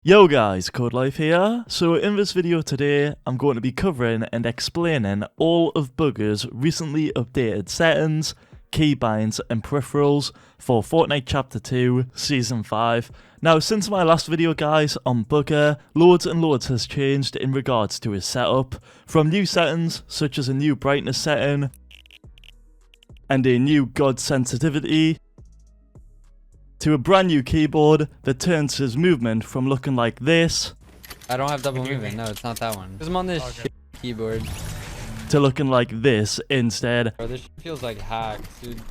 Yo guys, Codelife here. So in this video today, I'm going to be covering and explaining all of Bugha's recently updated settings, keybinds and peripherals for Fortnite Chapter 2, Season 5. Now since my last video guys on Bugha, loads and loads has changed in regards to his setup, from new settings such as a new brightness setting and a new God sensitivity, to a brand new keyboard that turns his movement from looking like this. I don't have double movement. No, it's not that one. Because I'm on this shit keyboard. To looking like this instead. Bro, this shit feels like hacks, dude.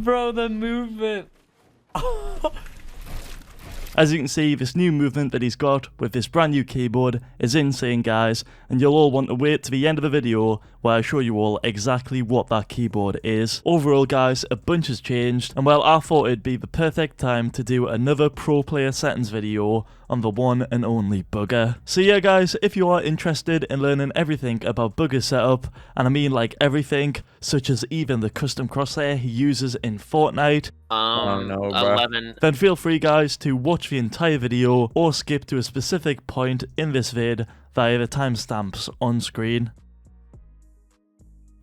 Bro, the movement. As you can see, this new movement that he's got with this brand new keyboard is insane guys, and you'll all want to wait to the end of the video where I show you all exactly what that keyboard is. Overall guys, a bunch has changed, and well, I thought it'd be the perfect time to do another pro player settings video on the one and only Bugha. So yeah guys, if you are interested in learning everything about Bugha's setup, and I mean like everything, such as even the custom crosshair he uses in Fortnite, oh no, bro. 11. Then feel free guys to watch the entire video or skip to a specific point in this vid via the timestamps on screen.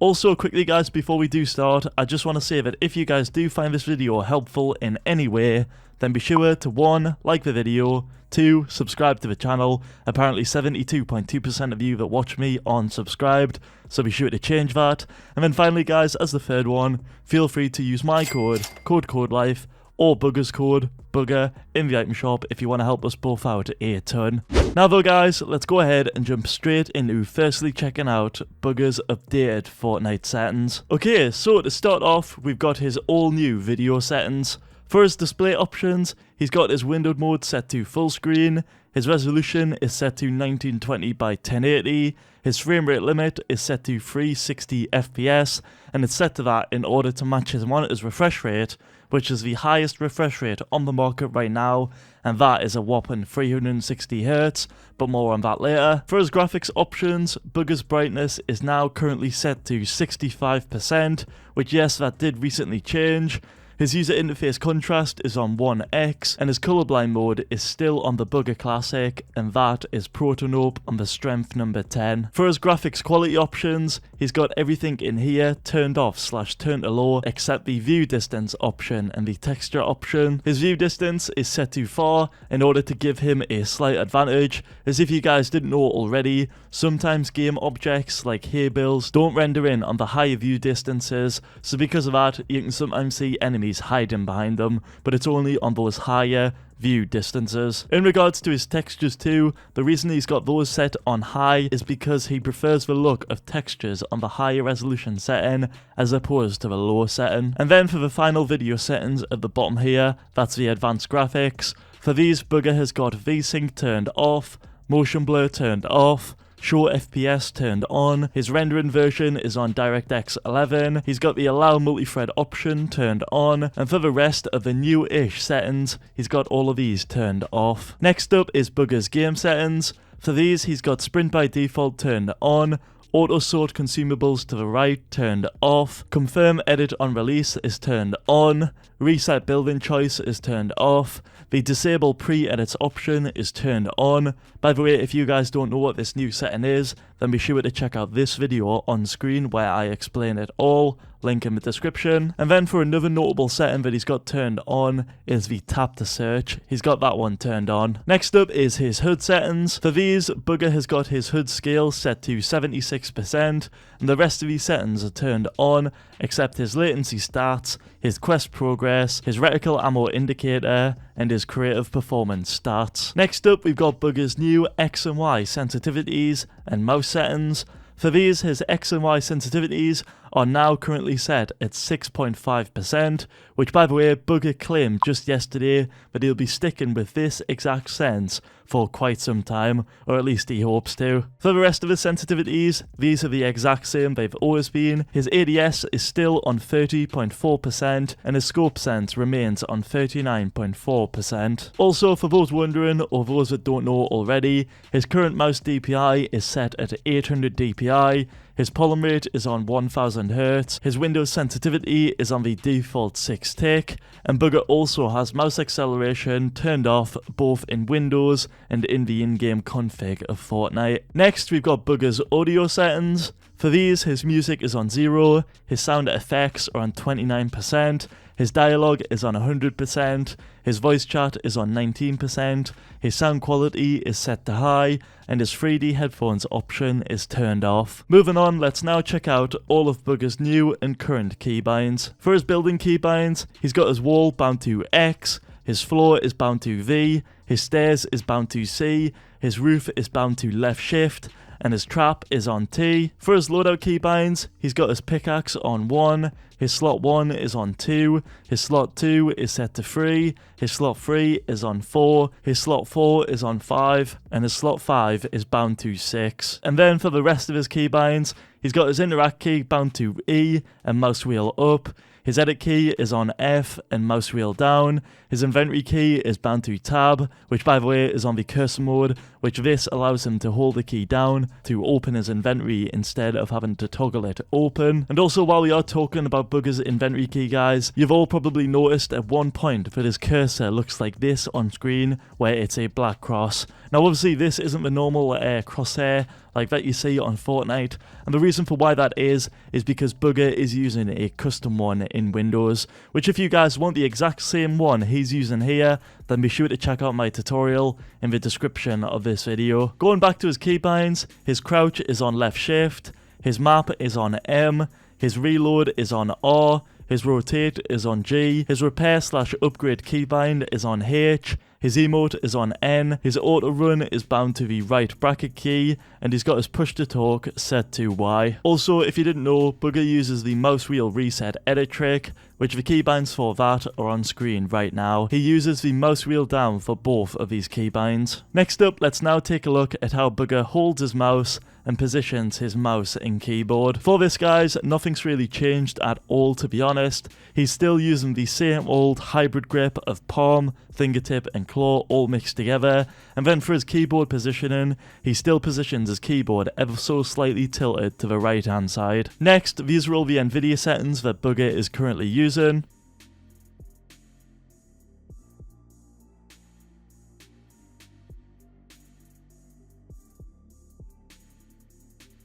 Also quickly guys, before we do start, I just want to say that if you guys do find this video helpful in any way, then be sure to 1. Like the video, 2. Subscribe to the channel. Apparently 72.2% of you that watch me aren't subscribed, so be sure to change that. And then finally guys, as the third one, feel free to use my code Codelife, or Bugha's code, Bugha, in the item shop if you want to help us both out a ton. Now though guys, let's go ahead and jump straight into firstly checking out Bugha's updated Fortnite settings. Okay, so to start off, we've got his all new video settings. For his display options, he's got his windowed mode set to full screen, his resolution is set to 1920 by 1080, his frame rate limit is set to 360 FPS, and it's set to that in order to match his monitor's refresh rate, which is the highest refresh rate on the market right now, and that is a whopping 360Hz, but more on that later. For his graphics options, Bugha's brightness is now currently set to 65%, which yes, that did recently change. His user interface contrast is on 1x, and his colorblind mode is still on the Bugha Classic, and that is Protonope on the strength number 10. For his graphics quality options, he's got everything in here turned off / turned to low, except the view distance option and the texture option. His view distance is set to far in order to give him a slight advantage, as if you guys didn't know already, sometimes game objects like hay bales don't render in on the higher view distances, so because of that, you can sometimes see enemies hiding behind them, but it's only on those higher view distances. In regards to his textures too, the reason he's got those set on high is because he prefers the look of textures on the higher resolution setting as opposed to the lower setting. And then for the final video settings at the bottom here, that's the advanced graphics. For these, Bugha has got VSync turned off, motion blur turned off, show FPS turned on, his rendering version is on DirectX 11, he's got the allow multi-thread option turned on, and for the rest of the new-ish settings, he's got all of these turned off. Next up is Bugha's game settings. For these, he's got sprint by default turned on, auto sort consumables to the right turned off, confirm edit on release is turned on, reset building choice is turned off, the disable pre-edits option is turned on. By the way, if you guys don't know what this new setting is, then be sure to check out this video on screen where I explain it all, link in the description. And then for another notable setting that he's got turned on is the tap to search. He's got that one turned on. Next up is his HUD settings. For these, Bugha has got his HUD scale set to 76%, and the rest of these settings are turned on, except his latency stats, his quest progress, his reticle ammo indicator, and his creative performance stats. Next up, we've got Bugha's new X and Y sensitivities and mouse settings. For these, his X and Y sensitivities are now currently set at 6.5%, which by the way, Bugha claimed just yesterday that he'll be sticking with this exact sense for quite some time, or at least he hopes to. For the rest of his sensitivities, these are the exact same they've always been. His ADS is still on 30.4%, and his scope sense remains on 39.4%. Also, for those wondering, or those that don't know already, his current mouse DPI is set at 800 DPI, his pollen rate is on 1000 Hz, his Windows sensitivity is on the default 6 tick, and Bugha also has mouse acceleration turned off both in Windows and in the in-game config of Fortnite. Next, we've got Bugha's audio settings. For these, his music is on 0, his sound effects are on 29%, his dialogue is on 100%, his voice chat is on 19%, his sound quality is set to high, and his 3D headphones option is turned off. Moving on, let's now check out all of Bugha's new and current keybinds. For his building keybinds, he's got his wall bound to X, his floor is bound to V, his stairs is bound to C, his roof is bound to left shift, and his trap is on T. For his loadout keybinds, he's got his pickaxe on 1, his slot 1 is on 2, his slot 2 is set to 3, his slot 3 is on 4, his slot 4 is on 5, and his slot 5 is bound to 6. And then for the rest of his keybinds, he's got his interact key bound to E and mouse wheel up, his edit key is on F and mouse wheel down, his inventory key is bound to tab, which by the way is on the cursor mode, which this allows him to hold the key down to open his inventory instead of having to toggle it open. And also, while we are talking about Bugha's inventory key, guys, you've all probably noticed at one point that his cursor looks like this on screen, where it's a black cross. Now obviously this isn't the normal crosshair like that you see on Fortnite, and the reason for why that is because Bugha is using a custom one in Windows, which if you guys want the exact same one he's using here, then be sure to check out my tutorial in the description of this video. Going back to his keybinds, his crouch is on left shift, his map is on M, his reload is on R, his rotate is on G, his repair/upgrade keybind is on H, his emote is on N, his auto run is bound to the right bracket key, and he's got his push to talk set to Y. Also, if you didn't know, Bugha uses the mouse wheel reset edit trick, which the keybinds for that are on screen right now. He uses the mouse wheel down for both of these keybinds. Next up, let's now take a look at how Bugha holds his mouse and positions his mouse and keyboard. For this, guys, nothing's really changed at all, to be honest. He's still using the same old hybrid grip of palm, fingertip and claw all mixed together, and then for his keyboard positioning, he still positions his keyboard ever so slightly tilted to the right hand side. Next, these are all the NVIDIA settings that Bugha is currently using.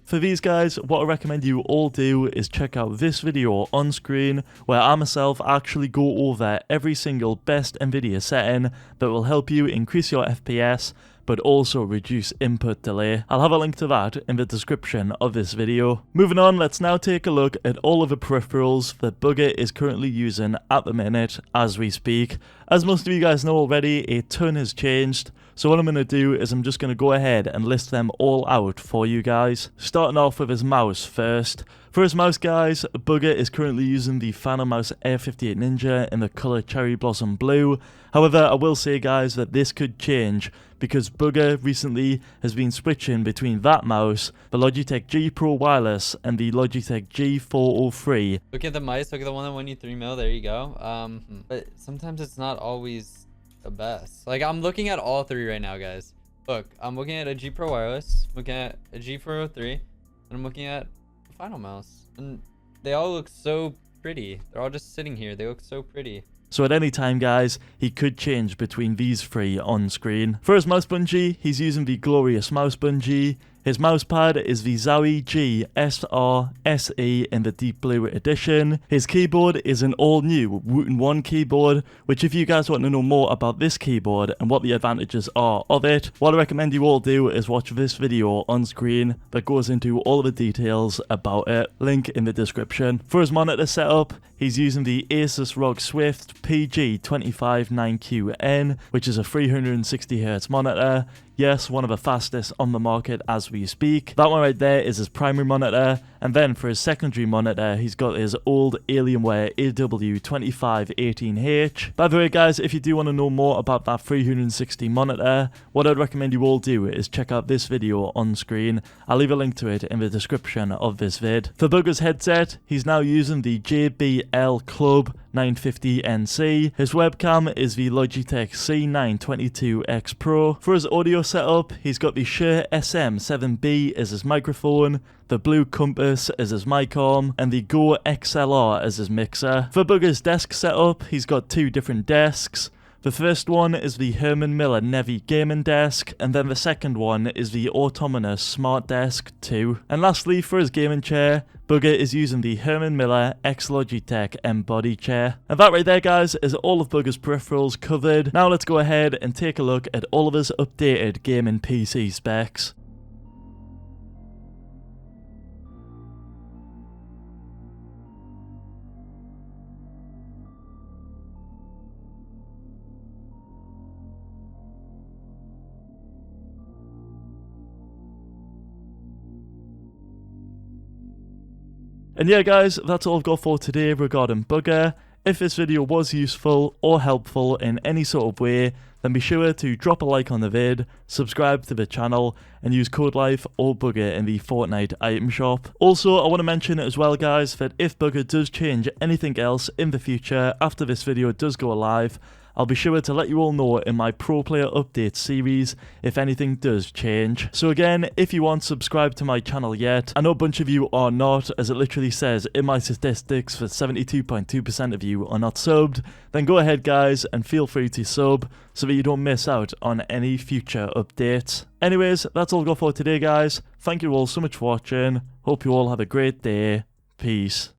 For these guys, what I recommend you all do is check out this video on screen, where I myself actually go over every single best NVIDIA setting that will help you increase your FPS, but also reduce input delay. I'll have a link to that in the description of this video. Moving on, let's now take a look at all of the peripherals that Bugha is currently using at the minute as we speak. As most of you guys know already, a ton has changed, so what I'm going to do is I'm just going to go ahead and list them all out for you guys. Starting off with his mouse first. For his mouse, guys, Bugha is currently using the Mouse Air 58 Ninja in the colour Cherry Blossom Blue. However, I will say, guys, that this could change because Bugha recently has been switching between that mouse, the Logitech G Pro Wireless, and the Logitech G403. Look at the mice, look at the one that won you 3 mil, there you go. But sometimes it's not always the best. Like, I'm looking at all 3 right now, guys. Look, I'm looking at a G Pro Wireless, looking at a G403, and I'm looking at a Final Mouse. And they all look so pretty. They're all just sitting here. They look so pretty. So at any time, guys, he could change between these 3 on screen. For his mouse bungee, he's using the Glorious Mouse Bungee. His mousepad is the Zowie G SR SE in the Deep Blue edition. His keyboard is an all-new Wooten 1 keyboard, which if you guys want to know more about this keyboard and what the advantages are of it, what I recommend you all do is watch this video on screen that goes into all of the details about it. Link in the description. For his monitor setup, he's using the Asus ROG Swift PG259QN, which is a 360Hz monitor. Yes, one of the fastest on the market as we speak. That one right there is his primary monitor, And then for his secondary monitor, he's got his old Alienware AW2518H. By the way guys, if you do want to know more about that 360 monitor, what I'd recommend you all do is check out this video on screen. I'll leave a link to it in the description of this vid. For Bugha's headset, he's now using the JBL Club 950NC. His webcam is the Logitech C922X Pro. For his audio setup, he's got the Shure SM7B as his microphone, the Blue Compass as his mic arm, and the Go XLR as his mixer. For Bugha's desk setup, he's got two different desks. The first one is the Herman Miller Nevi Gaming Desk, and then the second one is the Autonomous Smart Desk 2. And lastly, for his gaming chair, Bugha is using the Herman Miller X Logitech M-Body chair. And that right there guys is all of Bugha's peripherals covered. Now let's go ahead and take a look at all of his updated gaming PC specs. And yeah guys, that's all I've got for today regarding Bugha. If this video was useful or helpful in any sort of way, then be sure to drop a like on the vid, subscribe to the channel, and use Codelife or Bugha in the Fortnite item shop. Also, I want to mention as well guys that if Bugha does change anything else in the future after this video does go live, I'll be sure to let you all know in my Pro Player Update series if anything does change. So again, if you aren't subscribed to my channel yet, I know a bunch of you are not, as it literally says in my statistics that 72.2% of you are not subbed, then go ahead guys and feel free to sub so that you don't miss out on any future updates. Anyways, that's all I've got for today guys. Thank you all so much for watching. Hope you all have a great day. Peace.